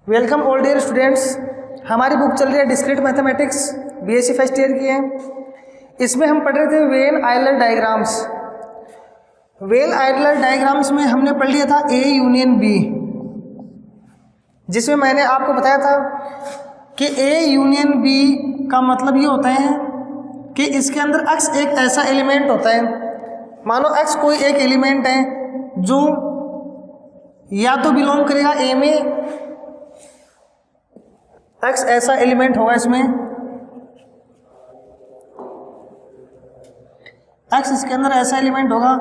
Welcome all dear students. हमारी book चल रही है discrete mathematics, BSc first year की है। इसमें हम पढ़ रहे थे Venn Euler diagrams. Venn Euler diagrams में हमने पढ़ लिया था ए यूनियन बी, जिसमें मैंने आपको बताया था कि ए यूनियन बी का मतलब ये होता है कि इसके अंदर एक्स एक ऐसा एलिमेंट होता है, मानो एक्स कोई एक एलिमेंट है जो या तो बिलोंग करेगा ए में, एक्स ऐसा एलिमेंट होगा इसमें, एक्स इसके अंदर ऐसा एलिमेंट होगा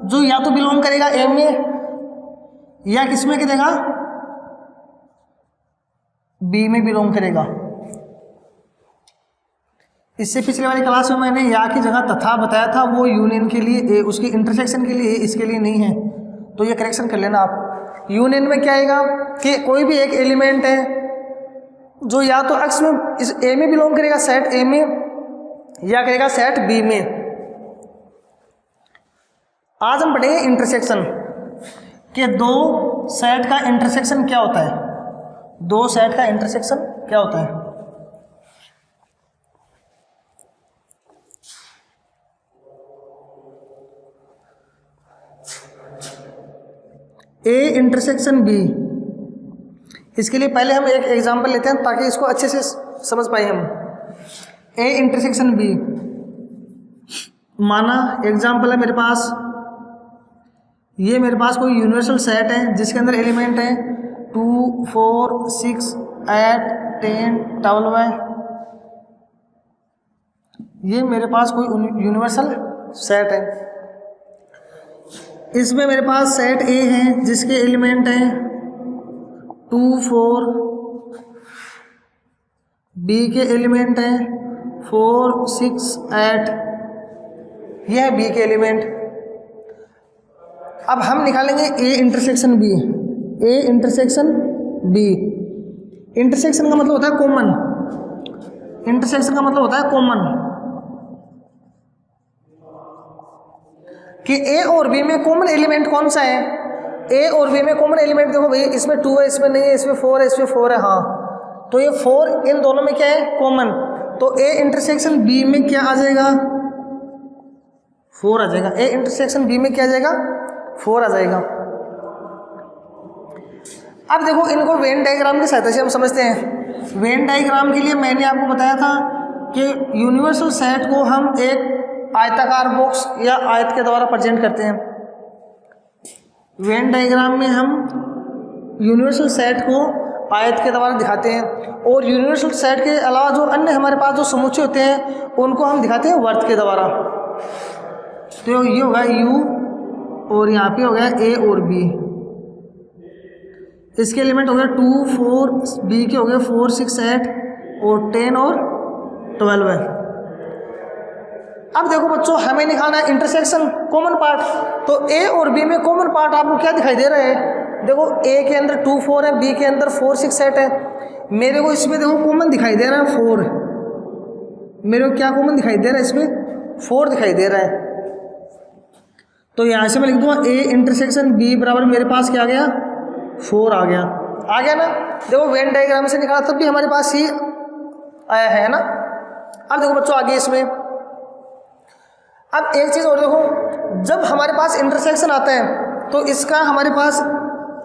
जो या तो बिलोंग करेगा ए में या किस में करेगा, बी में बिलोंग करेगा। इससे पिछले वाली क्लास में मैंने या की जगह तथा बताया था, वो यूनियन के लिए, उसकी इंटरसेक्शन के लिए, इसके लिए नहीं है, तो ये करेक्शन कर लेना आप। यूनियन में क्या आएगा कि कोई भी एक एलिमेंट है जो या तो एक्स में इस ए में बिलोंग करेगा, सेट ए में, या करेगा सेट बी में। आज हम पढ़ेंगे इंटरसेक्शन कि दो सेट का इंटरसेक्शन क्या होता है। दो सेट का इंटरसेक्शन क्या होता है। ए इंटरसेक्शन बी, इसके लिए पहले हम एक एग्जांपल लेते हैं ताकि इसको अच्छे से समझ पाए हम। ए इंटरसेक्शन बी, माना एग्जांपल है मेरे पास, ये मेरे पास कोई यूनिवर्सल सेट है जिसके अंदर एलिमेंट है 2, 4, 6, 8, 10, 12 है। ये मेरे पास कोई यूनिवर्सल सेट है। इसमें मेरे पास सेट ए है जिसके एलिमेंट हैं 2, 4, बी के एलिमेंट हैं 4, 6, 8, यह है बी के एलिमेंट। अब हम निकालेंगे A intersection B. A intersection B, intersection का मतलब होता है कॉमन। इंटरसेक्शन का मतलब होता है कॉमन, कि ए और बी में कॉमन एलिमेंट कौन सा है। ए और बी में कॉमन एलिमेंट देखो भाई, इसमें 2 है, इसमें नहीं है, इसमें 4 है, इसमें 4 है, हाँ, तो ये 4 इन दोनों में क्या है, कॉमन। तो ए इंटरसेक्शन बी में क्या आ जाएगा, 4 आ जाएगा। ए इंटरसेक्शन बी में क्या आ जाएगा, 4 आ जाएगा। अब देखो इनको वेन डायग्राम की सहायता से हम समझते हैं। वेन डायग्राम के लिए मैंने आपको बताया था कि यूनिवर्सल सेट को हम एक आयताकार बॉक्स या आयत के द्वारा प्रेजेंट करते हैं। वेन डायग्राम में हम यूनिवर्सल सेट को आयत के द्वारा दिखाते हैं, और यूनिवर्सल सेट के अलावा जो अन्य हमारे पास जो समुच्चय होते हैं उनको हम दिखाते हैं वर्त के द्वारा। तो ये होगा यू, और यहाँ पे हो गया ए और बी। इसके एलिमेंट हो गया 2, 4, बी के हो गए 4, 6, 8 और 10 और 12 है। अब देखो बच्चों, हमें निकालना है इंटरसेक्शन कॉमन पार्ट। तो ए और बी में कॉमन पार्ट आपको क्या दिखाई दे रहा है, देखो ए के अंदर 2, 4 है, बी के अंदर 4, 6, 8 है। मेरे को इसमें देखो कॉमन दिखाई दे रहा है 4। मेरे को क्या कॉमन दिखाई दे रहा है, इसमें 4 दिखाई दे रहा है। तो यहाँ से मैं लिख दूंगा ए इंटरसेक्शन बी बराबर मेरे पास क्या आ गया, 4 आ गया। आ गया ना। देखो वेन डायग्राम से निकाला तब भी हमारे पास ही आया है ना। अब देखो बच्चों आगे इसमें, अब एक चीज़ और देखो, जब हमारे पास इंटरसेक्शन आता है तो इसका हमारे पास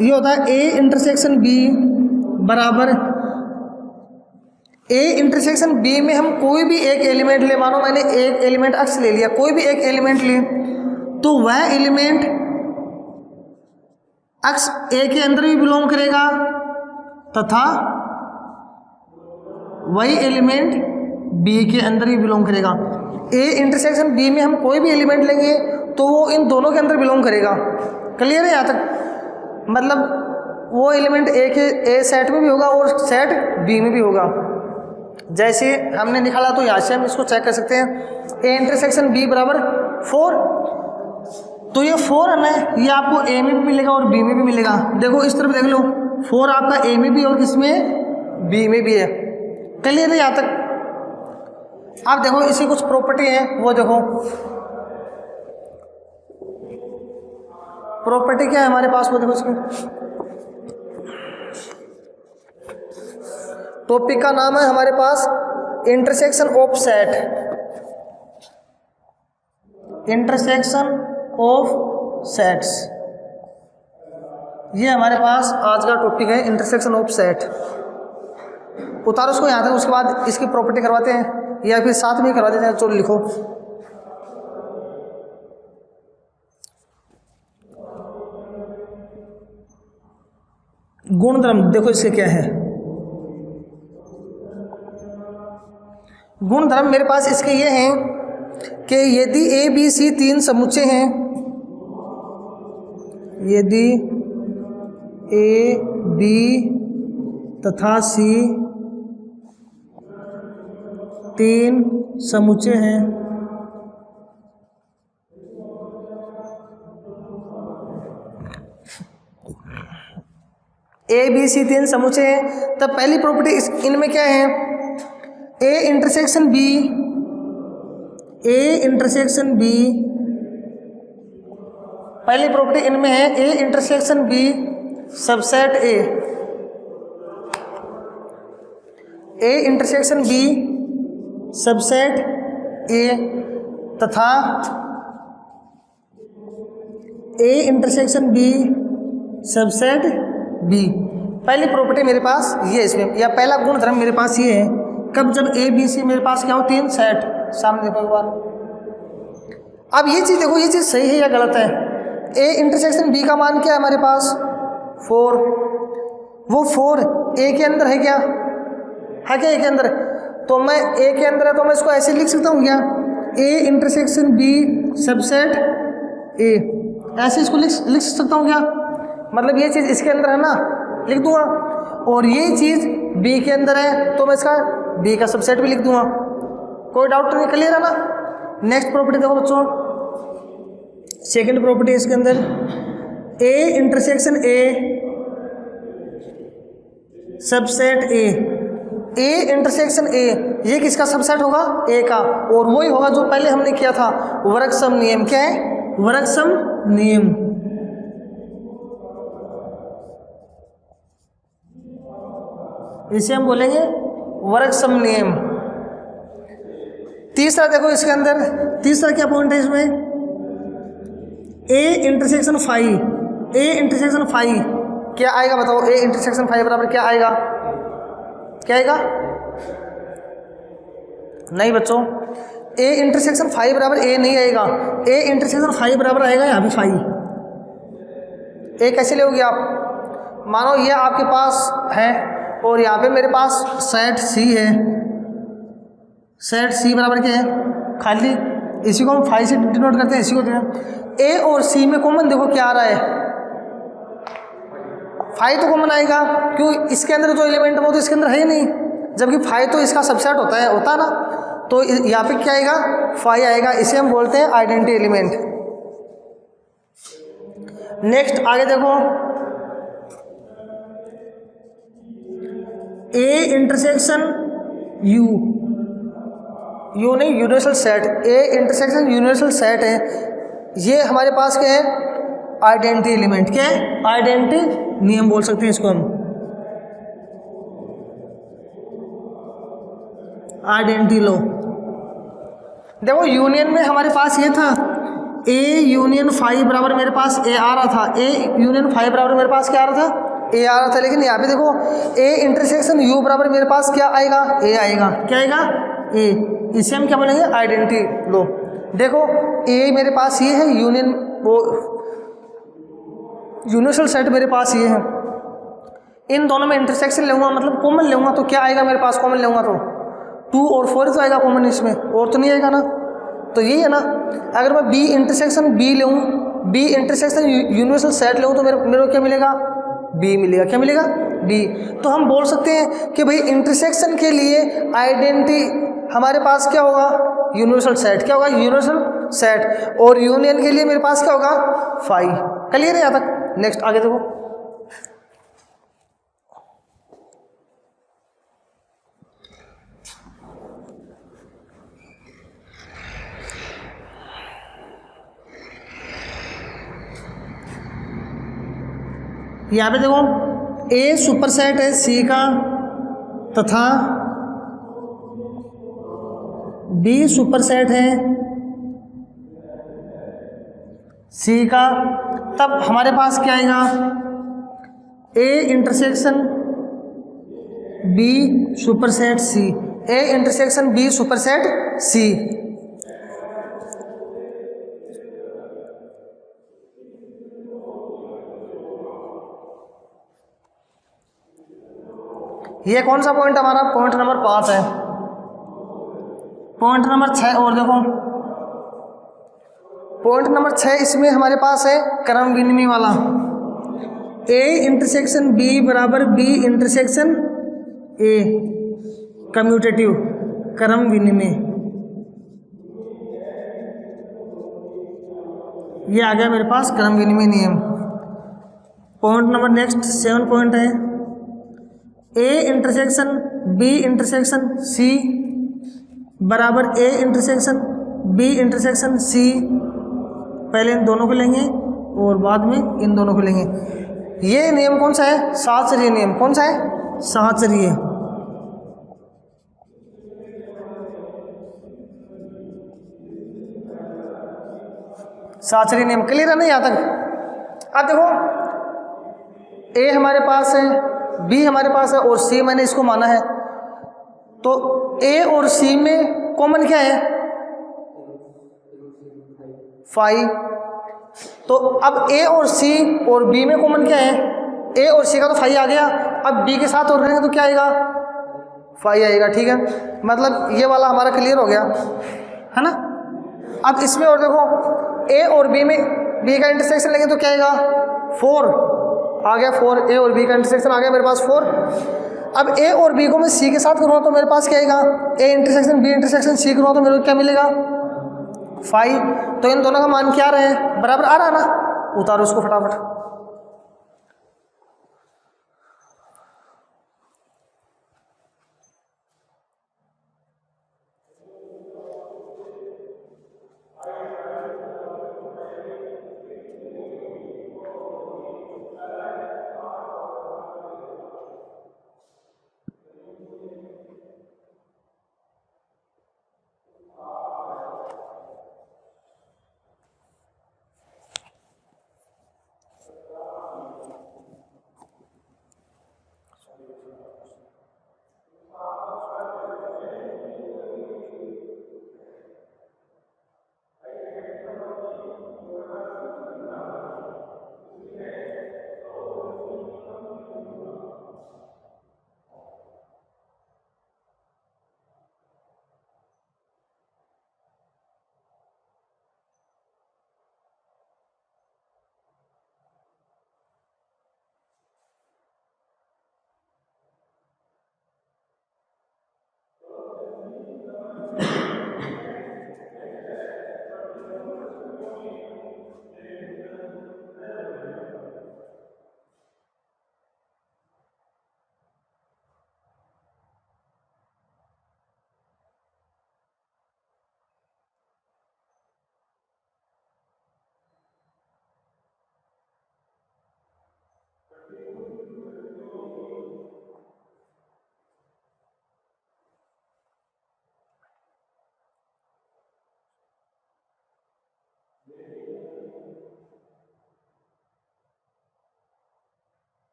ये होता है ए इंटरसेक्शन बी बराबर, ए इंटरसेक्शन बी में हम कोई भी एक एलिमेंट ले, मानो मैंने एक एलिमेंट एक्स ले लिया, कोई भी एक एलिमेंट ले, तो वह एलिमेंट एक्स ए के अंदर भी बिलोंग करेगा तथा वही एलिमेंट बी के अंदर भी बिलोंग करेगा। ए इंटरसेक्शन बी में हम कोई भी एलिमेंट लेंगे तो वो इन दोनों के अंदर बिलोंग करेगा। क्लियर है यहाँ तक, मतलब वो एलिमेंट ए के ए सेट में भी होगा और सेट बी में भी होगा। जैसे हमने निकाला तो यहाँ से हम इसको चेक कर सकते हैं। ए इंटरसेक्शन बी बराबर 4, तो ये 4 है ना, ये आपको ए में भी मिलेगा और बी में भी मिलेगा। देखो इस तरफ देख लो, 4 आपका ए में भी और किसमें, बी में भी है। क्लियर है यहाँ तक। अब देखो इसी कुछ प्रॉपर्टी है, वो देखो प्रॉपर्टी क्या है हमारे पास, वो देखो इसकी टॉपिक का नाम है हमारे पास intersection of set, intersection of sets. ये हमारे पास आज का टॉपिक है इंटरसेक्शन ऑफ सेट। उतारो उसको यहाँ तक, उसके बाद इसकी प्रॉपर्टी करवाते हैं या फिर साथ में ही करवा देते हैं। चलो लिखो, गुणधर्म देखो इसके क्या है। गुणधर्म मेरे पास इसके ये हैं कि यदि ए बी सी तीन समुच्चय हैं, यदि ए बी तथा सी तीन समुच्चय हैं, ए बी सी तीन समुच्चय हैं, तब पहली प्रॉपर्टी इनमें क्या है, A intersection B, A intersection B, पहली प्रॉपर्टी इनमें है A intersection B subset A, A intersection B subset A तथा A intersection B subset B. पहली प्रॉपर्टी मेरे पास ये इसमें, या पहला गुणधर्म मेरे पास ये है, कब जब ए बी सी मेरे पास क्या हो, तीन सेट। सामने देखो एक बार। अब ये चीज़ देखो, ये चीज़ सही है या गलत है। ए इंटरसेक्शन बी का मान क्या है हमारे पास, 4। वो 4 ए के अंदर है क्या, है क्या ए के अंदर? तो मैं ए के अंदर है तो मैं इसको ऐसे लिख सकता हूँ क्या, A intersection B subset A, ऐसे इसको लिख सकता हूँ क्या? मतलब ये चीज़ इसके अंदर है ना, लिख दूंगा। और ये चीज़ बी के अंदर है तो मैं इसका बी का सबसेट भी लिख दूंगा। कोई डाउट नहीं, क्लियर है ना? नेक्स्ट प्रॉपर्टी देखो बच्चों, सेकंड प्रॉपर्टी इसके अंदर, A intersection A subset A, A intersection A, ये किसका सबसेट होगा, ए का, और वही होगा जो पहले हमने किया था, वर्गसम नियम। क्या है, वर्गसम नियम। इसे हम बोलेंगे वर्गसम नियम। तीसरा देखो इसके अंदर, तीसरा क्या पॉइंट है इसमें, A intersection phi, A intersection phi क्या आएगा बताओ, ए इंटरसेक्शन फाइव बराबर क्या आएगा, क्या आएगा? नहीं बच्चों, ए इंटरसेक्शन फाइव बराबर ए नहीं आएगा, ए इंटरसेक्शन फाइव बराबर आएगा यहाँ पे फाइव। ए कैसे लोगे आप, मानो ये आपके पास है और यहाँ पे मेरे पास सेट सी है, सेट सी बराबर क्या है, खाली, इसी को हम 5 से डिनोट करते हैं, इसी को देते। ए और सी में कॉमन देखो क्या आ रहा है, 5 तो कॉमन आएगा, क्यों, इसके अंदर जो एलिमेंट है वो तो इसके अंदर है ही नहीं, जबकि 5 तो इसका सबसेट होता है ना, तो यहाँ पे क्या आएगा, 5 आएगा। इसे हम बोलते हैं आइडेंटिटी एलिमेंट। नेक्स्ट आगे देखो, ए इंटरसेक्शन यू, यू नहीं universal set, A intersection universal set है, ये हमारे पास क्या है, आइडेंटिटी एलिमेंट। क्या है, आइडेंटिटी नियम बोल सकते हैं इसको हम, आइडेंटिटी लो। देखो यूनियन में हमारे पास ये था, ए यूनियन 5 बराबर मेरे पास ए आ रहा था, ए यूनियन 5 बराबर मेरे पास क्या आ रहा था, ए आ रहा था। लेकिन यहाँ पे देखो ए इंटरसेक्शन यू बराबर मेरे पास क्या आएगा, ए आएगा। क्या आएगा, ए। इसे हम क्या बोलेंगे, आइडेंटिटी लो। देखो ए मेरे पास ये है, यूनियन वो यूनिवर्सल सेट मेरे पास ये है, इन दोनों में इंटरसेक्शन लूँगा, मतलब कॉमन लूँगा, तो क्या आएगा मेरे पास, कॉमन लूँगा तो 2 और 4 तो आएगा कॉमन इसमें, और तो नहीं आएगा ना, तो यही है ना। अगर मैं बी इंटरसेक्शन बी लूँ, बी इंटरसेक्शन यूनिवर्सल सेट लूँ, तो मेरे को क्या मिलेगा, बी मिलेगा। क्या मिलेगा, बी। तो हम बोल सकते हैं कि भाई इंटरसेक्शन के लिए आइडेंटिटी हमारे पास क्या होगा, यूनिवर्सल सेट। क्या होगा, यूनिवर्सल सेट। और यूनियन के लिए मेरे पास क्या होगा, 5। क्लियर है यहाँ तक? नेक्स्ट आगे देखो, यहाँ पे देखो ए सुपर सेट है सी का, तथा बी सुपरसेट है सी का, तब हमारे पास क्या आएगा, A intersection B superset C, A intersection B superset C. ये कौन सा पॉइंट हमारा, पॉइंट नंबर 5 है। पॉइंट नंबर 6 और देखो, पॉइंट नंबर 6 इसमें हमारे पास है क्रम विनिमय वाला, ए इंटरसेक्शन बी बराबर बी इंटरसेक्शन ए, कम्यूटेटिव क्रम विनिमय। ये आ गया मेरे पास क्रम विनिमय नियम। पॉइंट नंबर नेक्स्ट 7 पॉइंट है, A intersection B intersection C बराबर A intersection B intersection C. पहले इन दोनों को लेंगे और बाद में इन दोनों को लेंगे। ये नियम कौन सा है, साहचर्य नियम। कौन सा है, साहचर्य। साहचर्य नियम क्लियर है ना यहाँ तक। अब देखो ए हमारे पास है, बी हमारे पास है और सी मैंने इसको माना है, तो ए और सी में कॉमन क्या है, फाई। तो अब ए और सी और बी में कॉमन क्या है, ए और सी का तो फाई आ गया, अब बी के साथ और रहेंगे तो क्या आएगा, फाई आएगा। ठीक है, मतलब ये वाला हमारा क्लियर हो गया है ना। अब इसमें और देखो, ए और बी में बी का इंटरसेक्शन लेंगे तो क्या आएगा, 4 आ गया, 4 ए और बी का इंटरसेक्शन आ गया मेरे पास 4। अब ए और बी को मैं सी के साथ करूँगा तो मेरे पास क्या आएगा, A intersection B intersection C करूँगा तो मेरे को क्या मिलेगा, 5। तो इन दोनों का मान क्या रहे, बराबर आ रहा है ना, उतारो उसको फटाफट।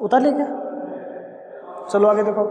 उतार ले क्या, चलो आगे देखो।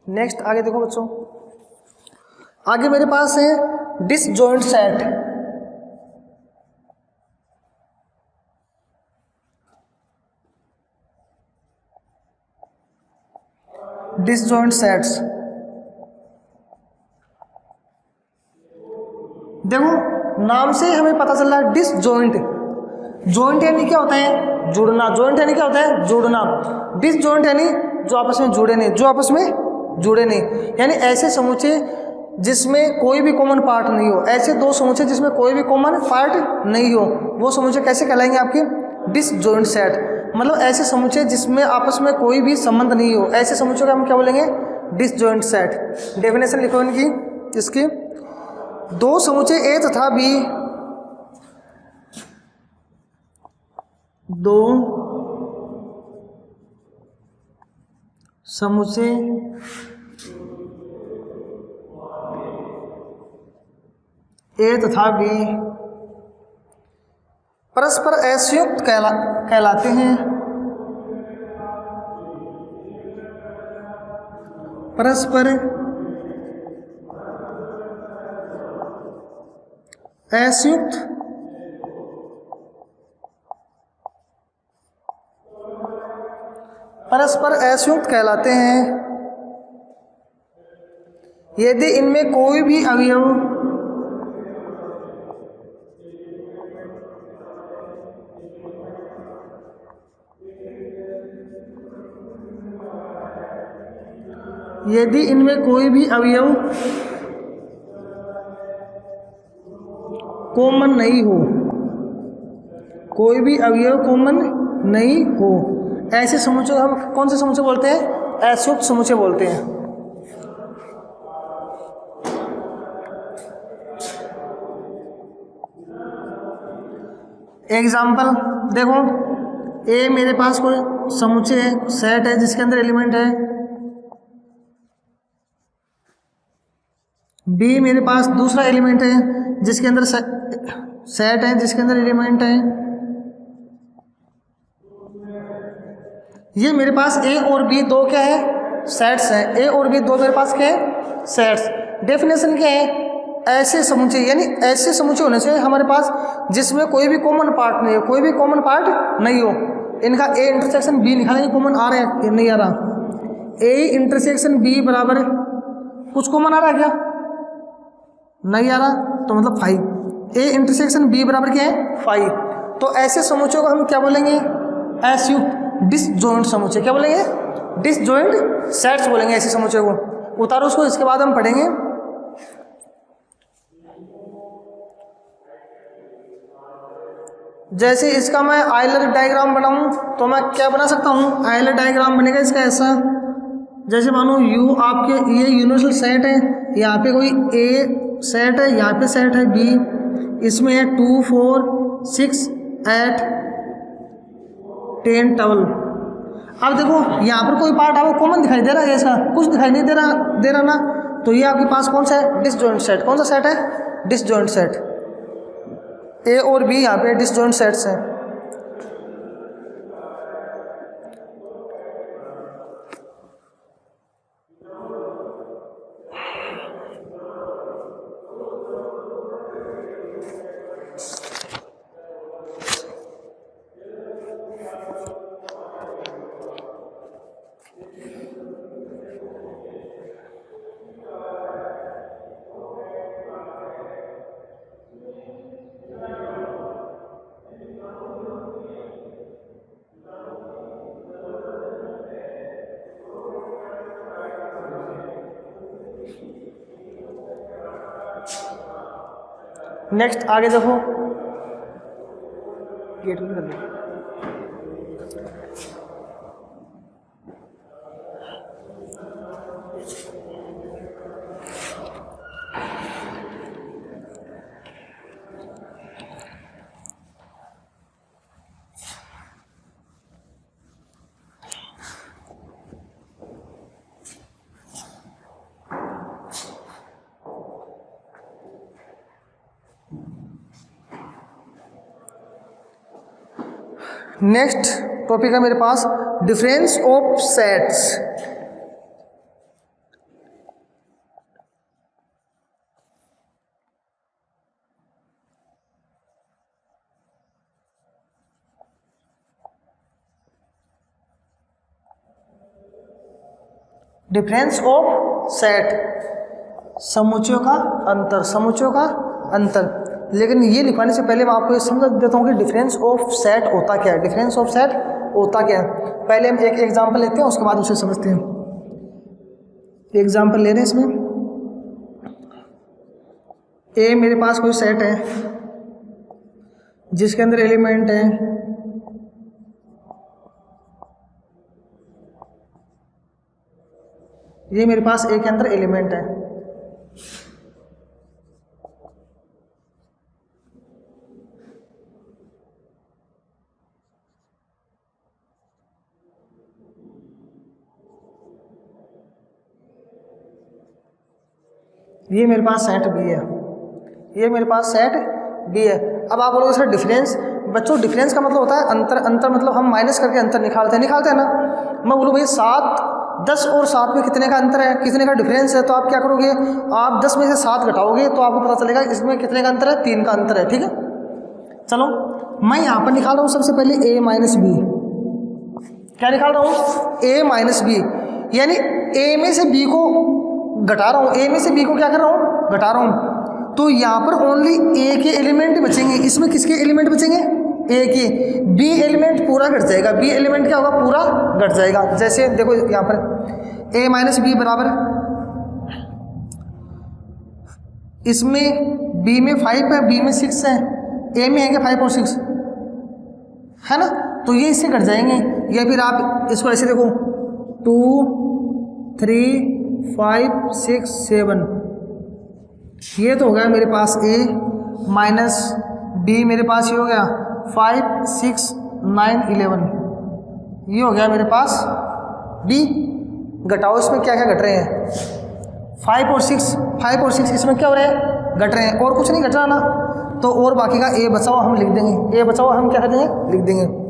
नेक्स्ट आगे देखो बच्चों, आगे मेरे पास है डिसजॉइंट सेट। डिसजॉइंट सेट्स देखो नाम से हमें पता चल रहा है डिसजॉइंट। जॉइंट यानी क्या होता है? जुड़ना। जॉइंट यानी क्या होता है? जुड़ना। डिसजॉइंट यानी जो आपस में जुड़े नहीं, जो आपस में जुड़े नहीं, यानी ऐसे समूचे जिसमें कोई भी कॉमन पार्ट नहीं हो। ऐसे दो समूचे जिसमें कोई भी कॉमन पार्ट नहीं हो, वो समूचे कैसे कहलाएंगे आपके? Disjoint set. मतलब ऐसे समूचे जिसमें आपस में कोई भी संबंध नहीं हो, ऐसे समूचों का हम क्या बोलेंगे? Disjoint set. डेफिनेशन लिखो इनकी, इसकी, दो समूचे ए तथा बी, दो समूचे ए तथा बी परस्पर असंयुक्त कहलाते हैं। परस्पर असंयुक्त कहलाते हैं यदि इनमें कोई भी अवयव कॉमन नहीं हो, कोई भी अवयव कॉमन नहीं हो, ऐसे समूचे हम कौन से समूचे बोलते हैं? असंयुक्त समूचे बोलते हैं। एग्जाम्पल देखो, ए मेरे पास कोई समुच्चय है, सेट है जिसके अंदर एलिमेंट है। बी मेरे पास दूसरा एलिमेंट है जिसके अंदर सेट है, जिसके अंदर एलिमेंट है। ये मेरे पास ए और बी दो क्या है? सेट्स हैं। ए और बी दो मेरे पास क्या है? सेट्स। डेफिनेशन क्या है? ऐसे समुच्चय, यानी ऐसे समुच्चय होने से हमारे पास जिसमें कोई भी कॉमन पार्ट नहीं हो, कोई भी कॉमन पार्ट नहीं हो। इनका ए इंटरसेक्शन बी निकालेंगे, कॉमन आ रहा है नहीं आ रहा? ए इंटरसेक्शन बी बराबर कुछ कॉमन आ रहा है क्या? नहीं आ रहा, तो मतलब 5। ए इंटरसेक्शन बी बराबर क्या है? 5। तो ऐसे समुच्चयों को हम क्या बोलेंगे? असंयुक्त डिसजॉइंट समुच्चय। क्या बोलेंगे? डिसजॉइंट सेट्स बोलेंगे ऐसे समुच्चय को। उतारो उसको, इसके बाद हम पढ़ेंगे। जैसे इसका मैं आयलर डायग्राम बनाऊं तो मैं क्या बना सकता हूं? आयलर डायग्राम बनेगा इसका ऐसा, जैसे मानो यू आपके ये यूनिवर्सल सेट है, यहाँ पे कोई ए सेट है, यहाँ पे सेट है बी, इसमें है 2 4 6 8 10 12। अब देखो यहाँ पर कोई पार्ट आपको कॉमन दिखाई दे रहा है? ऐसा कुछ दिखाई नहीं दे रहा ना, तो ये आपके पास कौन सा है? Disjoint set. कौन सा सेट है? Disjoint set. ए और बी यहाँ पे डिसजॉइंट सेट्स हैं। नेक्स्ट आगे देखो, गेट भी कर लो। नेक्स्ट टॉपिक है मेरे पास difference of sets. Difference of set, समुच्चयों का अंतर, समुच्चयों का अंतर। लेकिन ये लिखवाने से पहले मैं आपको ये समझ देता हूँ कि डिफरेंस ऑफ सेट होता क्या है, डिफरेंस ऑफ सेट होता क्या है। पहले हम एक एग्जांपल लेते हैं, उसके बाद उसे समझते हैं। एग्जांपल ले रहे हैं इसमें, ए मेरे पास कोई सेट है जिसके अंदर एलिमेंट है ये मेरे पास ए के अंदर एलिमेंट है। ये मेरे पास सेट बी है, ये मेरे पास सेट बी है। अब आप बोलोगे सर डिफरेंस, बच्चों डिफरेंस का मतलब होता है अंतर, अंतर मतलब हम माइनस करके अंतर निकालते हैं ना। मैं बोलूँ भाई 7, 10 और 7 में कितने का अंतर है, कितने का डिफरेंस है, तो आप क्या करोगे, आप 10 में से 7 घटाओगे तो आपको पता चलेगा इसमें कितने का अंतर है, 3 का अंतर है। ठीक है, चलो मैं यहाँ पर निकाल रहा हूँ सबसे पहले a माइनस बी। क्या निकाल रहा हूँ, a माइनस बी, यानी a में से b को घटा रहा हूँ, a में से b को क्या कर रहा हूँ, घटा रहा हूँ। तो यहाँ पर ओनली a के एलिमेंट बचेंगे, इसमें किसके एलिमेंट बचेंगे, a के। b एलिमेंट पूरा घट जाएगा, b एलिमेंट क्या होगा, पूरा घट जाएगा। जैसे देखो यहाँ पर a माइनस बी बराबर, इसमें b में 5 है, b में 6 है, a में है क्या 5 और 6 है ना, तो ये इससे घट जाएंगे। या फिर आप इसको ऐसे देखो 2 3 5 6 7, ये तो हो गया मेरे पास a माइनस बी, मेरे पास ये हो गया 5 6 9 11, ये हो गया मेरे पास b। घटाओ इसमें क्या क्या घट रहे हैं, 5 और 6 इसमें क्या हो रहे हैं, घट रहे हैं, और कुछ नहीं घट रहा ना, तो और बाकी का a बचाओ हम लिख देंगे, a बचाओ हम क्या कर देंगे, लिख देंगे।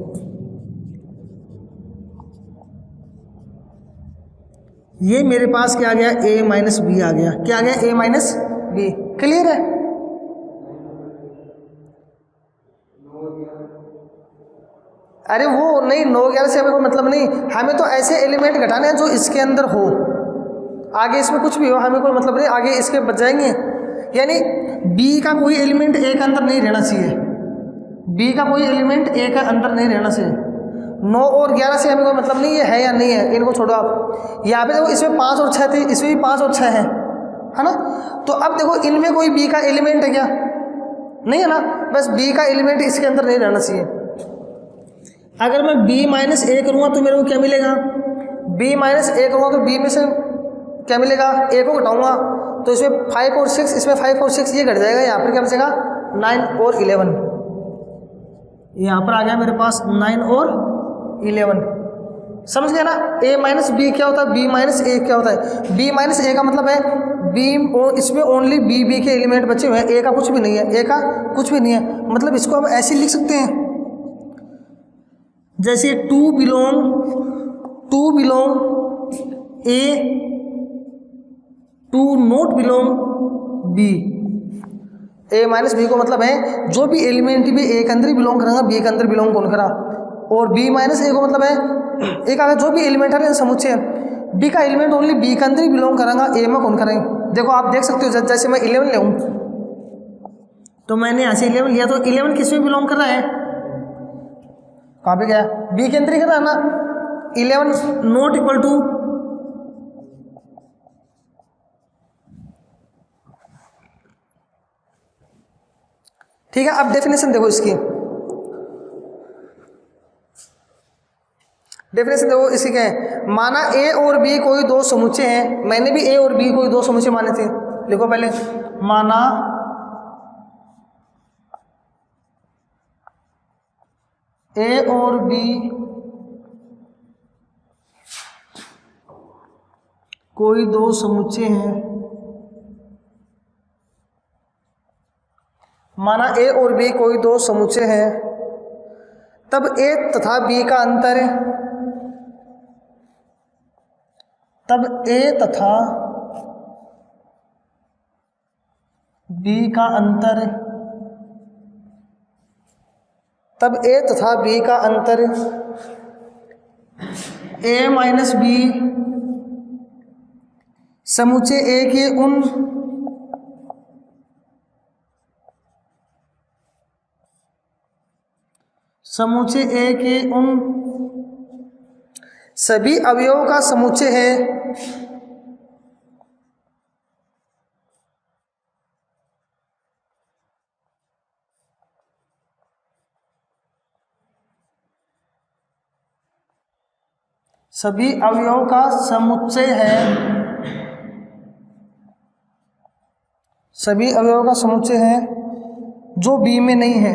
ये मेरे पास क्या आ गया, a माइनस बी आ गया, क्या आ गया, a माइनस बी। क्लियर है, अरे वो नहीं 9 11 से हमें कोई मतलब नहीं, हमें तो ऐसे एलिमेंट घटाने हैं जो इसके अंदर हो, आगे इसमें कुछ भी हो हमें कोई मतलब नहीं, आगे इसके बच जाएंगे। यानी b का कोई एलिमेंट a के अंदर नहीं रहना चाहिए, b का कोई एलिमेंट a के अंदर नहीं रहना चाहिए। 9 और 11 से हमें कोई मतलब नहीं है या नहीं है, इनको छोड़ो आप। यहाँ पे देखो इसमें 5 और 6 थे, इसमें भी 5 और 6 है ना। तो अब देखो इनमें कोई b का एलिमेंट है क्या, नहीं है ना, बस b का एलिमेंट इसके अंदर नहीं रहना चाहिए। अगर मैं b माइनस a करूँगा तो मेरे को क्या मिलेगा, b माइनस a करूँगा तो b में से क्या मिलेगा, a को घटाऊँगा तो इसमें 5 और 6, इसमें 5 और 6 ये घट जाएगा, यहाँ पर क्या बचेगा 9 और 11, यहाँ पर आ गया मेरे पास 9 और 11। समझ गया ना, a माइनस बी क्या होता है, b माइनस a क्या होता है। b माइनस a का मतलब है b, इसमें ओनली b के एलिमेंट बचे हुए हैं, a का कुछ भी नहीं है, a का कुछ भी नहीं है। मतलब इसको हम ऐसे लिख सकते हैं जैसे to belong a, to not belong b। a minus B को मतलब है जो भी एलिमेंट भी a के अंदर ही बिलोंग करेगा, b के अंदर बिलोंग कौन करा। और b माइनस a को मतलब है एक अगर जो भी एलिमेंट है समुच्चय b का एलिमेंट ओनली b के अंदर ही बिलोंग करेगा, a में कौन करेंगे। देखो आप देख सकते हो, जैसे मैं 11 ले तो मैंने यहाँ से 11 लिया, तो 11 किस में बिलोंग कर रहा है, कहाँ पे गया, b के अंदर ही कर रहा है ना। 11 नॉट इक्वल टू ठीक है। अब डेफिनेशन देखो इसकी, डेफिनेशन देखो इसकी क्या है। माना a और b कोई दो समुच्चय हैं, मैंने भी a और b कोई दो समुच्चय माने थे। लिखो पहले, माना a और b कोई दो समुच्चय हैं, माना a और b कोई दो समुच्चय हैं, तब a तथा b का अंतर, तब a तथा b का अंतर, तब a तथा b का अंतर a माइनस बी समुच्चय ए के उन समुच्चय ए के उन सभी अवयवों का समुच्चय है सभी अवयवों का समुच्चय है सभी अवयवों का समुच्चय है जो बी में नहीं है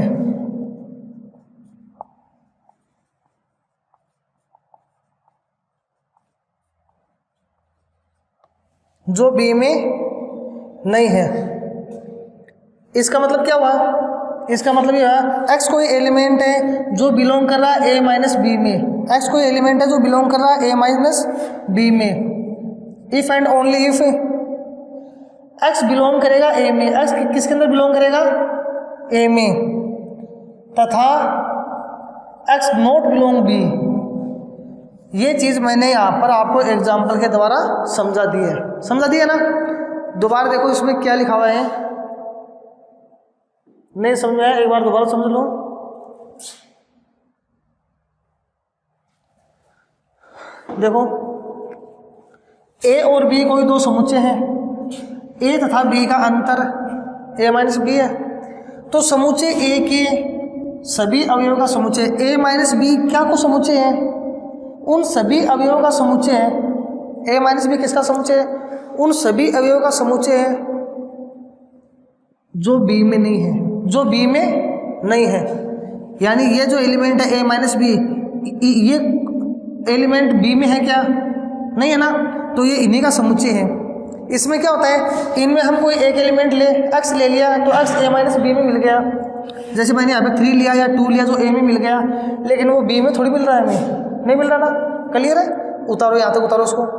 जो बी में नहीं है। इसका मतलब क्या हुआ? इसका मतलब ये है एक्स कोई एलिमेंट है जो बिलोंग कर रहा है ए माइनस बी में। एक्स कोई एलिमेंट है जो बिलोंग कर रहा है ए माइनस बी में। If and only if x belong करेगा ए में। एक्स किसके अंदर बिलोंग करेगा? ए में। तथा एक्स नॉट बिलोंग बी। ये चीज़ मैंने यहाँ पर आपको एग्जाम्पल के द्वारा समझा दी है। समझा दिया ना? दोबारा देखो इसमें क्या लिखा हुआ है, नहीं समझ में आया एक बार दोबारा समझ लो। देखो ए और बी कोई दो समुच्चय हैं। ए तथा बी का अंतर ए माइनस बी है। तो समुच्चय ए के सभी अवयवों का समुच्चय ए माइनस बी क्या को समुच्चय है? उन सभी अवयवों का समुच्चय है। ए माइनस बी किसका समुच्चय है? उन सभी अवयवों का समुच्चय है जो बी में नहीं है। जो बी में नहीं है यानी ये जो एलिमेंट है ए माइनस बी, ये एलिमेंट बी में है क्या? नहीं है ना। तो ये इन्हीं का समुच्चय है। इसमें क्या होता है, इनमें हम कोई एक एलिमेंट ले एक्स ले लिया तो एक्स ए माइनस बी में मिल गया। जैसे मैंने यहाँ पे 3 लिया या 2 लिया जो ए में मिल गया, लेकिन वो बी में थोड़ी मिल रहा है, हमें नहीं मिल रहा ना। क्लियर है? उतारो यहाँ तक उतारो उसको।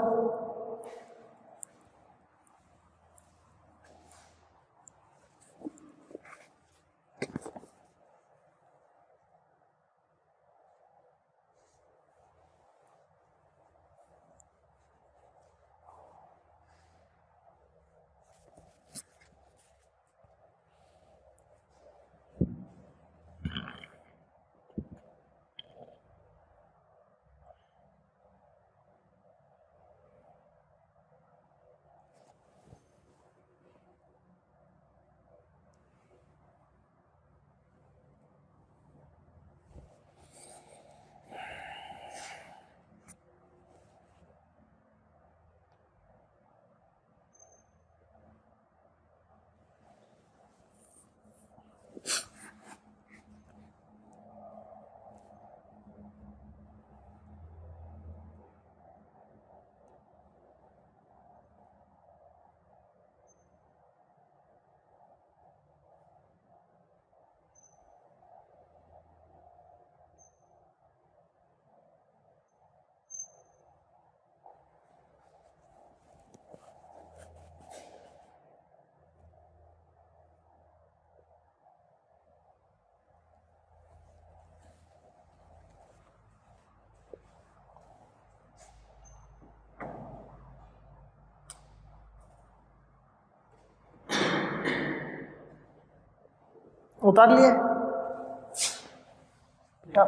उतार लिए? क्या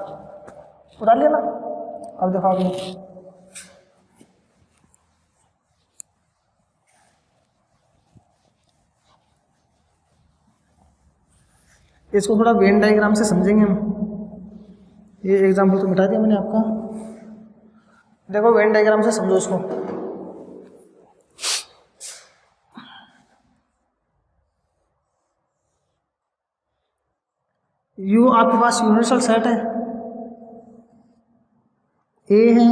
उतार लिया ना? अब देखो अभी इसको थोड़ा वेन डायग्राम से समझेंगे हम। ये एग्जाम्पल तो मिटा दिया मैंने आपका। देखो वेन डायग्राम से समझो इसको। यू आपके पास यूनिवर्सल सेट है, ए है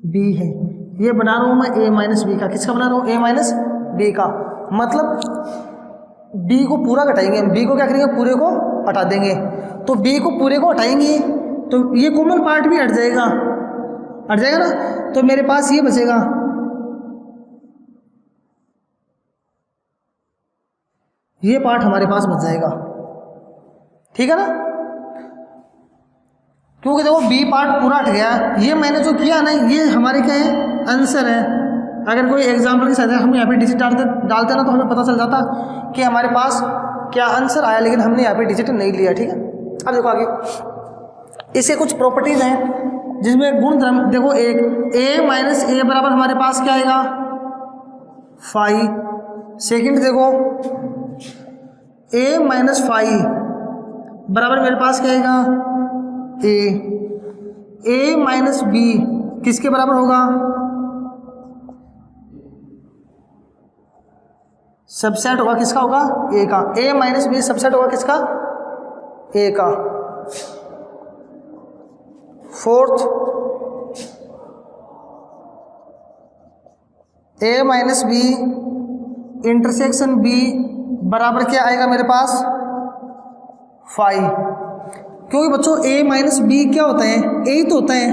बी है। ये बना रहा हूं मैं ए माइनस बी का। किसका बना रहा हूं? ए माइनस बी का। मतलब बी को पूरा घटाएंगे, बी को क्या करेंगे? पूरे को हटा देंगे। तो बी को पूरे को हटाएंगे तो ये कॉमन पार्ट भी हट जाएगा, हट जाएगा ना। तो मेरे पास ये बचेगा, ये पार्ट हमारे पास बच जाएगा। ठीक है ना? क्योंकि देखो बी पार्ट पूरा हट गया। ये मैंने जो किया ना, ये हमारे क्या है? आंसर है। अगर कोई एग्जाम्पल की सहायता हम यहाँ पे डिजिट डालते ना तो हमें पता चल जाता कि हमारे पास क्या आंसर आया, लेकिन हमने यहाँ पे डिजिट नहीं लिया। ठीक है, अब देखो आगे इसके कुछ प्रॉपर्टीज हैं जिसमें गुण धर्म देखो, एक a माइनस ए बराबर हमारे पास क्या आएगा 5। सेकंड देखो a माइनस 5 बराबर मेरे पास क्या आएगा a माइनस b किसके बराबर होगा, सबसेट होगा किसका होगा a का। a माइनस b सबसेट होगा किसका a का। Fourth a minus b intersection b बराबर क्या आएगा मेरे पास 5, क्योंकि बच्चों a माइनस b क्या होता है, a तो होता है,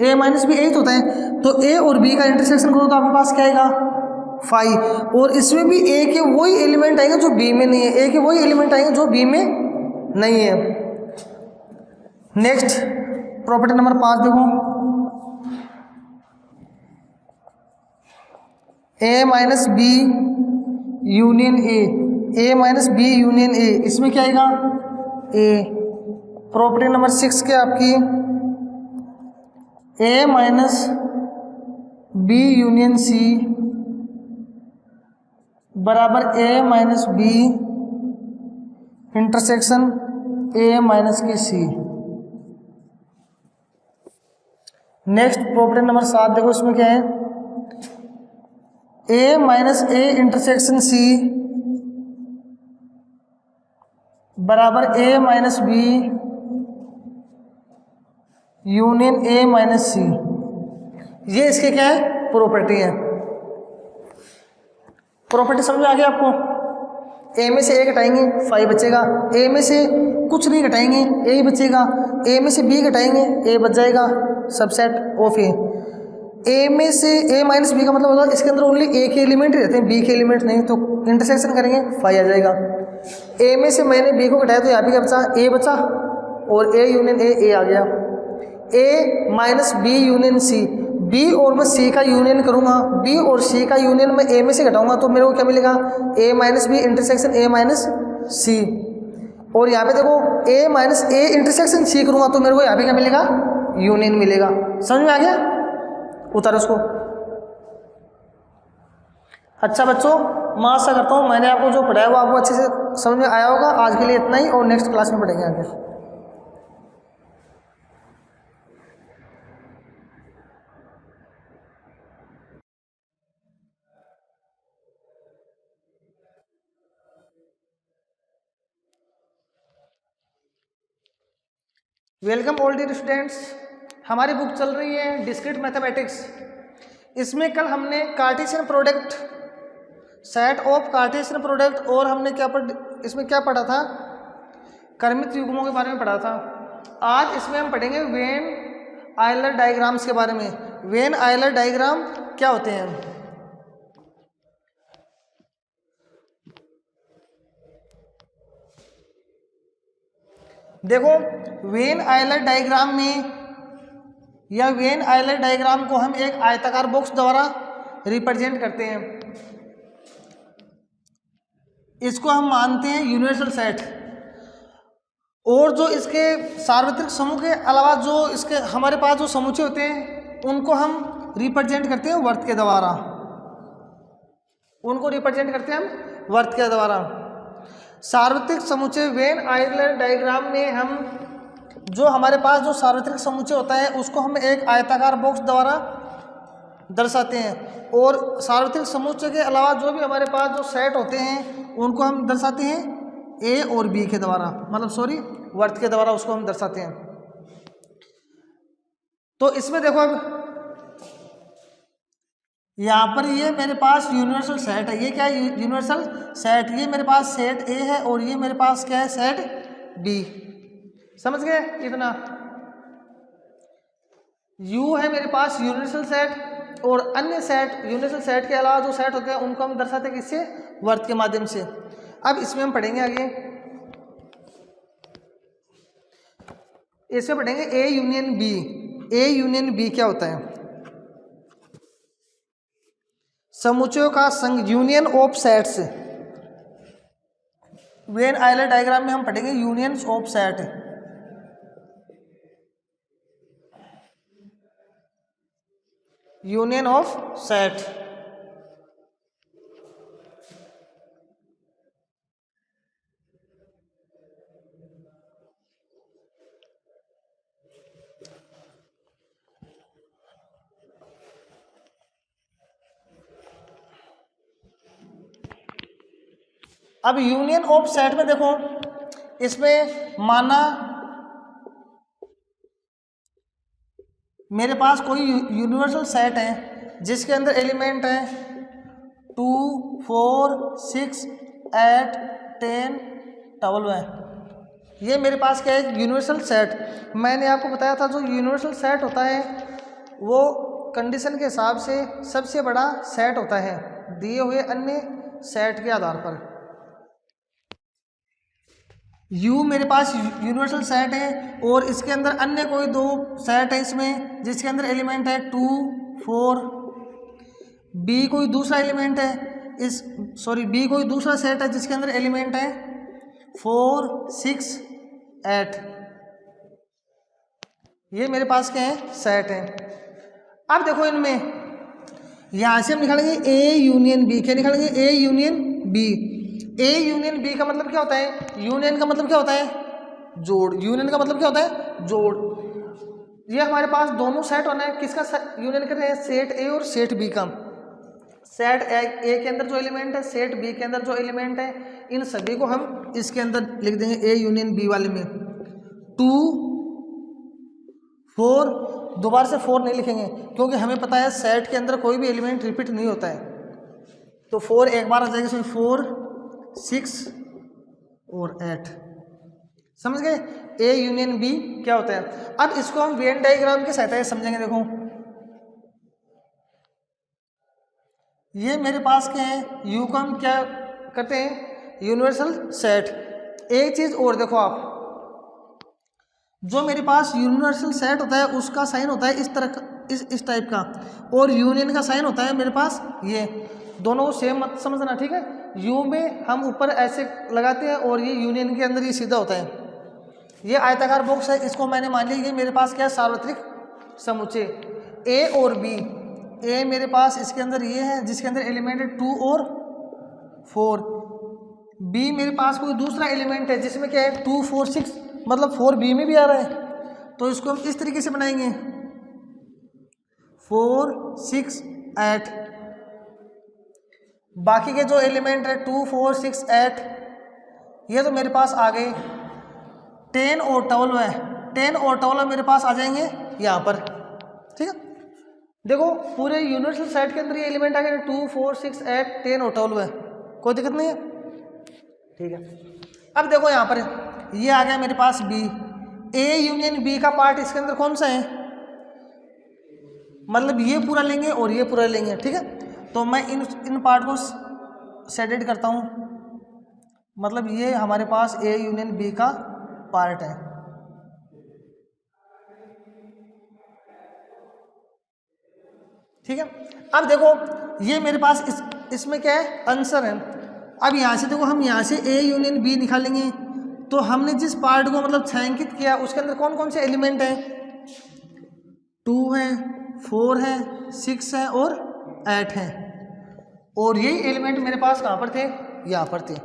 a माइनस b a तो होता है, तो a और b का इंटरसेक्शन करो तो आपके पास क्या आएगा 5, और इसमें भी a के वही एलिमेंट आएंगे जो b में नहीं है, a के वही एलिमेंट आएंगे जो b में नहीं है। नेक्स्ट प्रॉपर्टी नंबर 5 देखो, a minus b union a minus b union a, इसमें क्या आएगा a। प्रॉपर्टी नंबर 6 क्या आपकी, a minus b union c बराबर a minus b intersection a minus की c। नेक्स्ट प्रॉपर्टी नंबर 7 देखो, इसमें क्या है a minus a intersection c बराबर a minus b union a minus c। ये इसके क्या है प्रॉपर्टी है। प्रॉपर्टी समझ में आ गया आपको। a में से a घटाएंगे 5 बचेगा, a में से कुछ नहीं घटाएंगे a ही बचेगा, a में से b घटाएंगे a बच जाएगा, सबसेट ऑफ a में से a माइनस b का मतलब होता है इसके अंदर ओनली a के एलिमेंट ही रहते हैं, b के एलिमेंट नहीं, तो इंटरसेक्शन करेंगे 5 आ जाएगा। a में से मैंने b को घटाया तो यहाँ पे क्या बचा a बचा, और a यूनियन a आ गया। a minus b union c, b और मैं c का यूनियन करूँगा, b और c का यूनियन मैं a में से घटाऊंगा तो मेरे को क्या मिलेगा a minus b intersection a minus c। और यहाँ पे देखो a minus a intersection c करूँगा तो मेरे को यहाँ पे क्या मिलेगा यूनियन मिलेगा। समझ में आ गया, उतारो उसको। अच्छा बच्चों, मैं आशा करता हूँ मैंने आपको जो पढ़ाया वो आपको अच्छे से समझ में आया होगा। आज के लिए इतना ही, और नेक्स्ट क्लास में पढ़ेंगे आगे। वेलकम ऑल डियर स्टूडेंट्स, हमारी बुक चल रही है डिस्क्रीट मैथमेटिक्स। इसमें कल हमने Cartesian product, set of Cartesian product, और हमने इसमें क्या पढ़ा था, क्रमित युग्मों के बारे में पढ़ा था। आज इसमें हम पढ़ेंगे वेन आयलर डायग्राम्स के बारे में। वेन आयलर डायग्राम क्या होते हैं। देखो वेन आयलर डायग्राम में, या वेन आयलर डायग्राम को हम एक आयताकार बॉक्स द्वारा रिप्रेजेंट करते हैं। इसको हम मानते हैं यूनिवर्सल सेट, और जो इसके सार्वत्रिक समूह के अलावा जो इसके हमारे पास जो समुच्चय होते हैं उनको हम रिप्रेजेंट करते हैं वर्त के द्वारा, उनको रिप्रेजेंट करते हैं हम वर्त के द्वारा। सार्वत्रिक समुच्चय वेन आयलर डायग्राम में हम जो हमारे पास जो सार्वत्रिक समुच्चय होता है उसको हम एक आयताकार बॉक्स द्वारा दर्शाते हैं, और सार्वत्रिक समुच्चय के अलावा जो भी हमारे पास जो सेट होते हैं उनको हम दर्शाते हैं ए और बी के द्वारा, मतलब वर्त के द्वारा उसको हम दर्शाते हैं। तो इसमें देखो अब यहाँ पर ये मेरे पास यूनिवर्सल सेट है। ये क्या है यूनिवर्सल सेट, ये मेरे पास सेट ए है और ये मेरे पास क्या है सेट बी। समझ गए इतना। यू है मेरे पास यूनिवर्सल सेट, और अन्य सेट यूनिवर्सल सेट के अलावा जो सेट होते हैं उनको हम दर्शाते हैं किससे, वर्त के माध्यम से। अब इसमें हम पढ़ेंगे आगे, इसमें पढ़ेंगे A union B. A union B क्या होता है। समुच्चयों का संघ, union of sets. Venn Euler diagram में हम पढ़ेंगे unions of set. Union of set. अब यूनियन ऑफ सेट में देखो, इसमें माना मेरे पास कोई यूनिवर्सल सेट है जिसके अंदर एलिमेंट है 2, 4, 6, 8, 10, 12 है। ये मेरे पास क्या है, यूनिवर्सल सेट। मैंने आपको बताया था जो यूनिवर्सल सेट होता है वो कंडीशन के हिसाब से सबसे बड़ा सेट होता है दिए हुए अन्य सेट के आधार पर। U मेरे पास यूनिवर्सल सेट है और इसके अंदर अन्य कोई दो सेट है इसमें जिसके अंदर एलिमेंट है 2, 4। B कोई दूसरा एलिमेंट है B कोई दूसरा सेट है जिसके अंदर एलिमेंट है 4, 6, 8। ये मेरे पास क्या है, सेट है। अब देखो इनमें यहाँ से हम निकालेंगे A यूनियन B। क्या निकालेंगे, A union B। A union B का मतलब क्या होता है, यूनियन का मतलब क्या होता है, जोड़। यूनियन का मतलब क्या होता है, जोड़। ये हमारे पास दोनों सेट होना है, किसका यूनियन कर रहे हैं, सेट ए और सेट बी का। सेट ए के अंदर जो एलिमेंट है, सेट बी के अंदर जो एलिमेंट है, इन सभी को हम इसके अंदर लिख देंगे ए यूनियन बी वाले में। 2, 4, दोबारा से 4 नहीं लिखेंगे क्योंकि हमें पता है सेट के अंदर कोई भी एलिमेंट रिपीट नहीं होता है, तो 4 एक बार आ जाएगा इसमें। 4, 6 और 8। समझ गए, ए यूनियन बी क्या होता है। अब इसको हम वेन डायग्राम की सहायता से समझेंगे। देखो ये मेरे पास क्या है, यू को हम क्या करते हैं, यूनिवर्सल सेट। एक चीज और देखो आप, जो मेरे पास यूनिवर्सल सेट होता है उसका साइन होता है इस तरह का, इस टाइप का, और यूनियन का साइन होता है मेरे पास ये। दोनों को सेम मत समझना, ठीक है। यू में हम ऊपर ऐसे लगाते हैं और ये यूनियन के अंदर ये सीधा होता है। ये आयताकार बॉक्स है, इसको मैंने मान लिया ये मेरे पास क्या है, सार्वत्रिक समुच्चय। ए और बी, ए मेरे पास इसके अंदर ये है जिसके अंदर एलिमेंट है 2 और 4। बी मेरे पास कोई दूसरा एलिमेंट है जिसमें क्या है 2, 4, 6, मतलब 4 बी में भी आ रहा है, तो इसको हम इस तरीके से बनाएंगे 4, 6, 8। बाकी के जो एलिमेंट है 2, 4, 6, 8 ये तो मेरे पास आ गए। 10 और 12 है, 10 और 12 मेरे पास आ जाएंगे यहाँ पर, ठीक है। देखो पूरे यूनिवर्सल सेट के अंदर ये एलिमेंट आ गए 2, 4, 6, 8, 10 और 12 है, कोई दिक्कत नहीं है, ठीक है। अब देखो यहाँ पर ये आ गया मेरे पास बी। ए यूनियन बी का पार्ट इसके अंदर कौन सा है, मतलब ये पूरा लेंगे और ये पूरा लेंगे, ठीक है। तो मैं इन पार्ट को सेडेड करता हूँ, मतलब ये हमारे पास ए यूनियन बी का पार्ट है, ठीक है। अब देखो ये मेरे पास इसमें क्या है, आंसर है। अब यहाँ से देखो हम यहाँ से ए यूनियन बी निकालेंगे, तो हमने जिस पार्ट को मतलब छायांकित किया उसके अंदर कौन कौन से एलिमेंट हैं, 2 है, 4 है, 6 है और 8 है, और यही एलिमेंट मेरे पास कहाँ पर थे, यहाँ पर थे।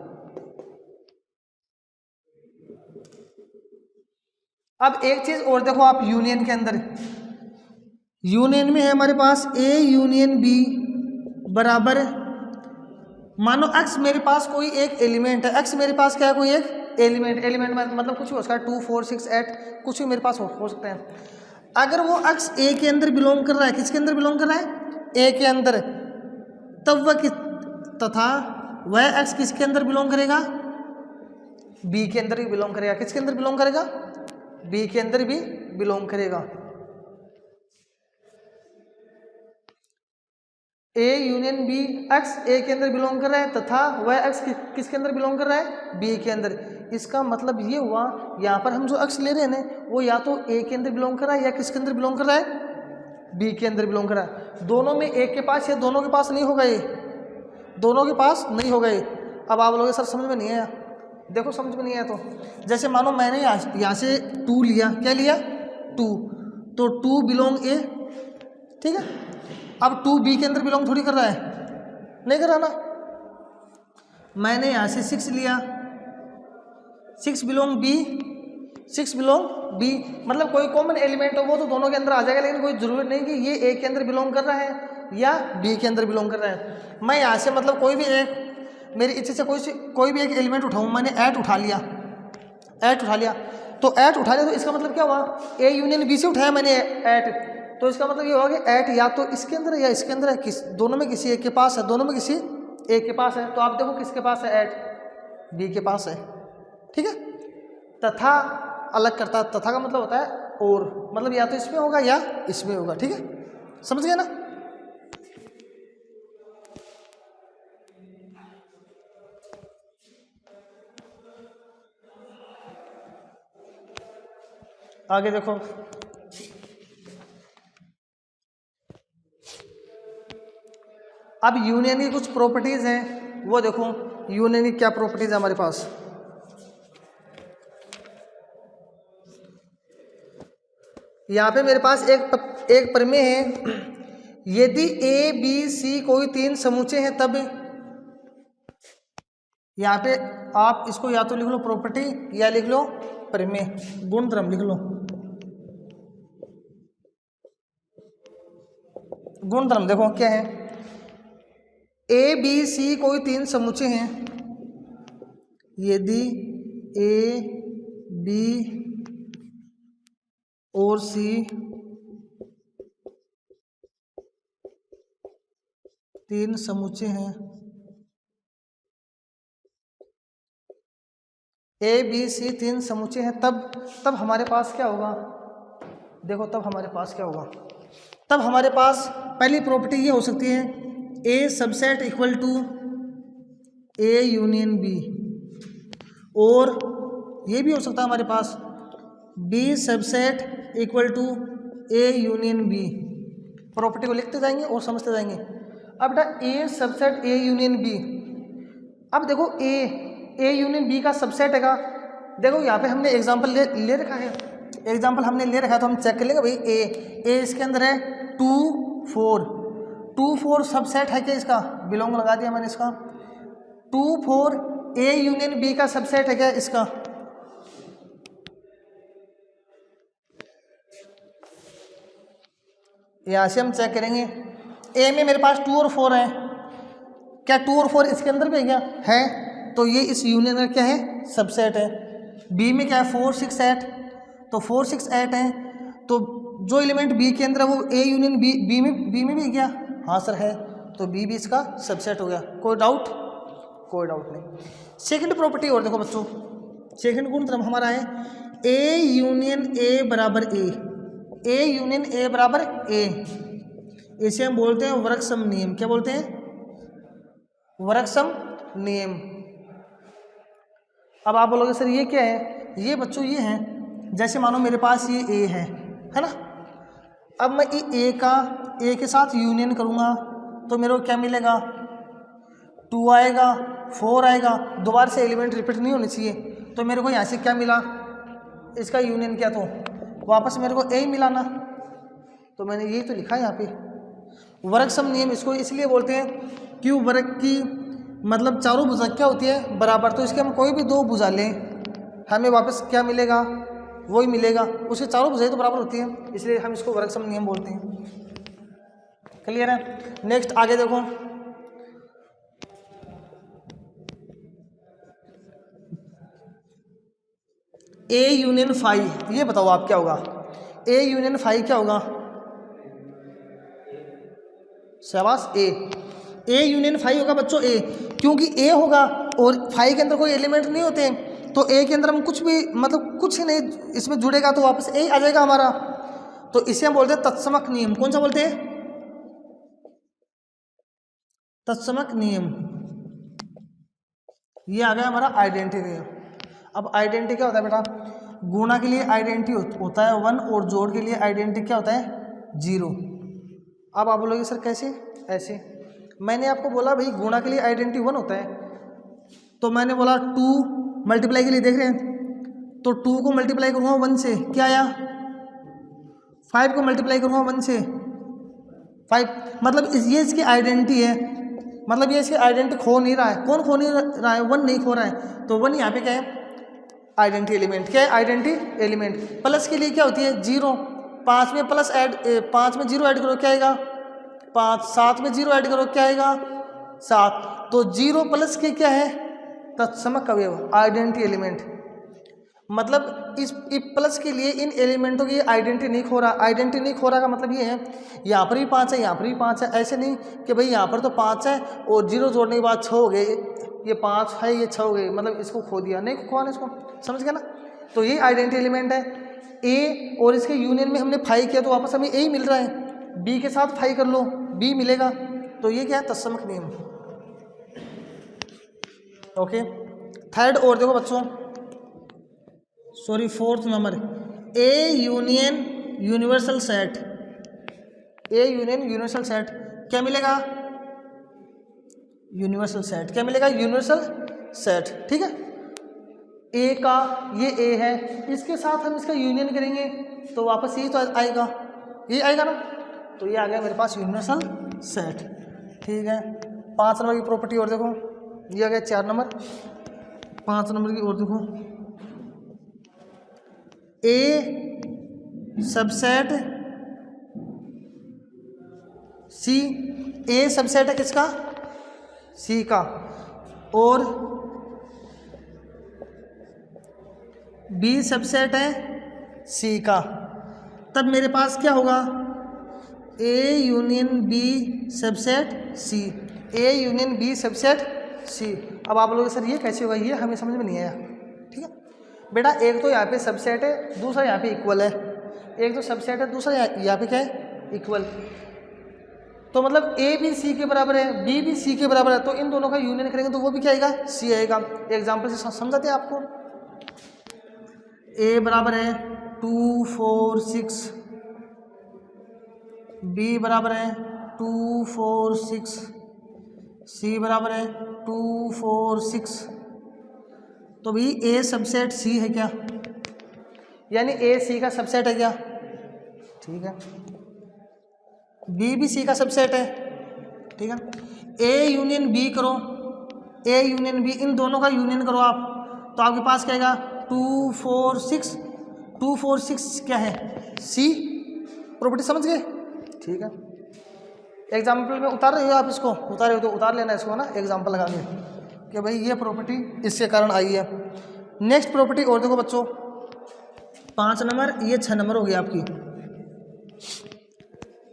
अब एक चीज और देखो आप, यूनियन के अंदर, यूनियन में है हमारे पास ए यूनियन बी बराबर, मानो एक्स मेरे पास कोई एक एलिमेंट है, एक्स मेरे पास क्या है, कोई एक एलिमेंट मतलब कुछ भी हो सकता है, 2, 4, 6, 8 कुछ भी मेरे पास हो सकता है। अगर वो एक्स ए के अंदर बिलोंग कर रहा है, किसके अंदर बिलोंग कर रहा है, ए के अंदर, तब वह तथा वह एक्स किसके अंदर बिलोंग करेगा, बी के अंदर भी बिलोंग करेगा। किसके अंदर बिलोंग करेगा, बी के अंदर भी बिलोंग करेगा। ए यूनियन बी, एक्स ए के अंदर बिलोंग कर रहा है तथा वह एक्स किसके अंदर बिलोंग कर रहा है, बी के अंदर। इसका मतलब ये हुआ यहाँ पर हम जो एक्स ले रहे हैं ना वो या तो ए के अंदर बिलोंग कर रहा है या किसके अंदर बिलोंग कर रहा है, बी के अंदर बिलोंग कर रहा है। दोनों में एक के पास या दोनों के पास नहीं होगा, ये दोनों के पास नहीं होगा ये। अब आप लोग सर समझ में नहीं आया, देखो समझ में नहीं आया तो जैसे मानो मैंने यहाँ से 2 लिया, क्या लिया 2, तो 2 बिलोंग ए, ठीक है। अब 2 बी के अंदर बिलोंग थोड़ी कर रहा है, नहीं कर रहा ना। मैंने यहाँ से 6 लिया, 6 बिलोंग बी, 6 बिलोंग बी, मतलब कोई कॉमन एलिमेंट हो वो तो दोनों के अंदर आ जाएगा, लेकिन कोई जरूरत नहीं कि ये ए के अंदर बिलोंग कर रहा है या बी के अंदर बिलोंग कर रहा है। मैं यहाँ से मतलब कोई भी एक, मेरी इच्छा से कोई भी एक एलिमेंट उठाऊँ, मैंने 8 उठा लिया, 8 उठा लिया, तो 8 उठा लिया तो इसका मतलब क्या हुआ, ए यूनियन बी से उठाया मैंने 8, तो इसका मतलब ये हुआ कि 8 या तो इसके अंदर है या इसके अंदर है, दोनों में किसी एक के पास है, दोनों में किसी एक के पास है। तो आप देखो किसके पास है, 8 बी के पास है, ठीक है। तथा अलग करता है, तथा का मतलब होता है और, मतलब या तो इसमें होगा या इसमें होगा, ठीक है, समझ गए ना। आगे देखो, अब यूनियन की कुछ प्रॉपर्टीज हैं, वो देखो यूनियन की क्या प्रॉपर्टीज है हमारे पास। यहाँ पे मेरे पास एक प्रमेय है, यदि ए बी सी कोई 3 समुच्चय हैं तब, यहाँ पे आप इसको या तो लिख लो प्रॉपर्टी या लिख लो प्रमेय, गुणधर्म लिख लो, गुणधर्म देखो क्या है, ए बी सी कोई 3 समुच्चय हैं, यदि ए बी और सी 3 समुच्चय हैं, ए बी सी 3 समुच्चय हैं, तब हमारे पास क्या होगा, देखो तब हमारे पास क्या होगा, तब हमारे पास पहली प्रॉपर्टी ये हो सकती है, A subset equal to A union B, और ये भी हो सकता है हमारे पास B subset equal to A union B. Property को लिखते जाएंगे और समझते जाएंगे। अब बेटा A subset A union B, अब देखो ए यूनियन बी का सबसेट है, देखो यहाँ पे हमने एग्जांपल ले रखा है, एग्जांपल हमने ले रखा है, तो हम चेक कर लेंगे भाई ए इसके अंदर है 2 4 सबसेट है क्या, इसका बिलोंग लगा दिया मैंने, इसका 2 4 ए यूनियन बी का सबसेट है क्या इसका, यहाँ से हम चेक करेंगे। ए में मेरे पास 2 और 4 है, क्या 2 और 4 इसके अंदर भी है क्या, है, तो ये इस यूनियन का क्या है, सबसेट है। बी में क्या है 4 6 8, तो 4 6 8 है, तो जो एलिमेंट बी के अंदर है वो ए यूनियन बी में भी है क्या, हाँ सर है, तो बी भी इसका सबसेट हो गया। कोई डाउट, कोई डाउट नहीं। सेकंड प्रॉपर्टी और देखो बच्चों, सेकंड गुणधर्म हमारा है ए यूनियन ए बराबर ए यूनियन ए बराबर ए, इसे हम बोलते हैं वर्गसम नियम। क्या बोलते हैं, वर्गसम नियम। अब आप बोलोगे सर ये क्या है, ये बच्चों ये है, जैसे मानो मेरे पास ये ए है ना, अब मैं ए के साथ यूनियन करूँगा तो मेरे को क्या मिलेगा, 2 आएगा, 4 आएगा, दोबारा से एलिमेंट रिपीट नहीं होने चाहिए, तो मेरे को यहाँ से क्या मिला, इसका यूनियन किया तो वापस मेरे को ए ही मिला ना, तो मैंने यही तो लिखा है यहाँ पे वर्गसम नियम। इसको इसलिए बोलते हैं कि वर्ग की मतलब चारों भुजा क्या होती है, बराबर, तो इसके हम कोई भी 2 भुजा लें हमें वापस क्या मिलेगा, वही मिलेगा, उसकी चारों भुजाएं तो बराबर होती हैं, इसलिए हम इसको वर्गसम नियम बोलते हैं। क्लियर है। नेक्स्ट आगे देखो, ए यूनियन फाई, ये बताओ आप क्या होगा, ए यूनियन फाई क्या होगा, शाबाश, ए यूनियन फाई होगा बच्चों, ए, क्योंकि ए होगा और फाई के अंदर कोई एलिमेंट नहीं होते, तो ए के अंदर हम कुछ भी मतलब कुछ ही नहीं इसमें जुड़ेगा तो वापस ए आ जाएगा हमारा, तो इसे हम बोलते हैं तत्समक नियम। कौन सा बोलते हैं, तत्समक नियम। ये आ गया हमारा आइडेंटिटी नियम। अब आइडेंटिटी क्या होता है बेटा, गुणा के लिए आइडेंटिटी होता है 1 और जोड़ के लिए आइडेंटिटी क्या होता है 0। अब आप बोलोगे सर कैसे? ऐसे मैंने आपको बोला भाई गुणा के लिए आइडेंटिटी 1 होता है, तो मैंने बोला 2 मल्टीप्लाई के लिए देख रहे हैं, तो 2 को मल्टीप्लाई करूँगा 1 से, क्या आया? 5 को मल्टीप्लाई करूँगा 1 से 5, मतलब ये इसकी आइडेंटिटी है, मतलब ये इसकी आइडेंटिटी खो नहीं रहा है। कौन खो नहीं रहा है? 1 नहीं खो रहा है, तो 1 यहाँ पे क्या है? Identity element. क्या है? Identity element. प्लस के लिए क्या होती है? 0। 5 में प्लस ऐड 5 में 0 ऐड करो, क्या आएगा? 5। 7 में 0 ऐड करो, क्या आएगा? 7। तो 0 प्लस के क्या है? तत्समक अवयव, आइडेंटिटी एलिमेंट। मतलब इस प्लस के लिए इन एलिमेंटों की आइडेंटिटी नहीं खो रहा। आइडेंटिटी नहीं खो रहा का मतलब ये है यहाँ पर भी 5 है, यहाँ पर भी 5 है। ऐसे नहीं कि भाई यहाँ पर तो 5 है और 0 जोड़ने के बाद 6 हो गए, ये 5 है ये 6 हो गए, मतलब इसको खो दिया। नहीं खोना इसको, समझ गया ना? तो ये आइडेंटिटी एलिमेंट है। ए और इसके यूनियन में हमने 5 किया तो वापस हमें ए ही मिल रहा है। बी के साथ 5 कर लो, बी मिलेगा। तो ये क्या है? तत्समक नियम। ओके, थर्ड और देखो बच्चों, sorry 4th number, A union universal set. A union universal set क्या मिलेगा? Universal set. क्या मिलेगा? Universal set. ठीक है, ए का ये ए है, इसके साथ हम इसका यूनियन करेंगे तो वापस यही तो आएगा, ये आएगा ना। तो ये आ गया मेरे पास यूनिवर्सल सेट। ठीक है, 5 नंबर की प्रॉपर्टी और देखो, ये आ गया 4 नंबर। 5 नंबर की और देखो, ए सबसेट सी। ए सबसेट है किसका? सी का। और बी सबसेट है सी का। तब मेरे पास क्या होगा? A union B subset C. A union B subset C. अब आप लोग सर ये कैसे होगा? ये हमें समझ में नहीं आया। ठीक है बेटा, एक तो यहाँ पे सबसेट है, दूसरा यहाँ पे इक्वल है। एक तो सबसेट है, दूसरा यहाँ पे क्या है? इक्वल। तो मतलब ए भी सी के बराबर है, बी भी सी के बराबर है, तो इन दोनों का यूनियन करेंगे तो वो भी क्या आएगा? सी आएगा। एग्जाम्पल से समझाते हैं आपको। ए बराबर है 2 4 6, बी बराबर है 2 4 6, सी बराबर है 2 4 6। तो भाई ए सबसेट सी है क्या? यानी ए सी का सबसेट है क्या? ठीक है, बी भी सी का सबसेट है। ठीक है, ए यूनियन बी करो, ए यूनियन बी, इन दोनों का यूनियन करो आप, तो आपके पास क्या आएगा? 2 4 6। 2 4 6 क्या है? सी। प्रॉपर्टी समझ गए? ठीक है, एग्जाम्पल में उतार रहे हो आप, इसको उतारे हो तो उतार लेना इसको ना, एग्जाम्पल लगा के कि भाई ये प्रॉपर्टी इसके कारण आई है। नेक्स्ट प्रॉपर्टी और देखो बच्चों, 5 नंबर, ये 6 नंबर हो गई आपकी।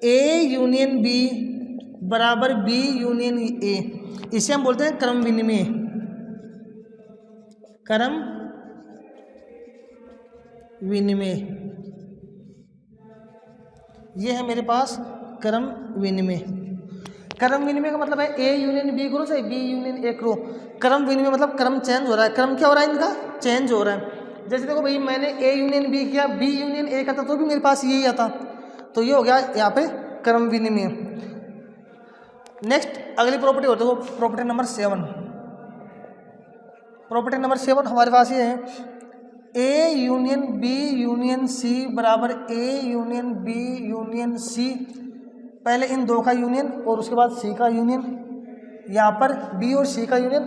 ए यूनियन बी बराबर बी यूनियन ए, इसे हम बोलते हैं क्रम विनिमय। क्रम विनिमय, ये है मेरे पास क्रम विनिमय। क्रम विनिमय का मतलब है ए यूनियन बी करो चाहे बी यूनियन ए करो। क्रम विनिमय मतलब क्रम चेंज हो रहा है। क्रम क्या हो रहा है? इनका चेंज हो रहा है। जैसे देखो भाई, मैंने ए यूनियन बी किया, बी यूनियन ए का था तो भी मेरे पास यही आता, तो ये हो गया यहाँ पे क्रम विनिमय। नेक्स्ट अगली प्रॉपर्टी हो देखो, प्रॉपर्टी नंबर 7। प्रॉपर्टी नंबर 7 हमारे पास ये है, A union B union C बराबर A union B union C. पहले इन दो का यूनियन और उसके बाद सी का यूनियन। यहाँ पर बी और सी का यूनियन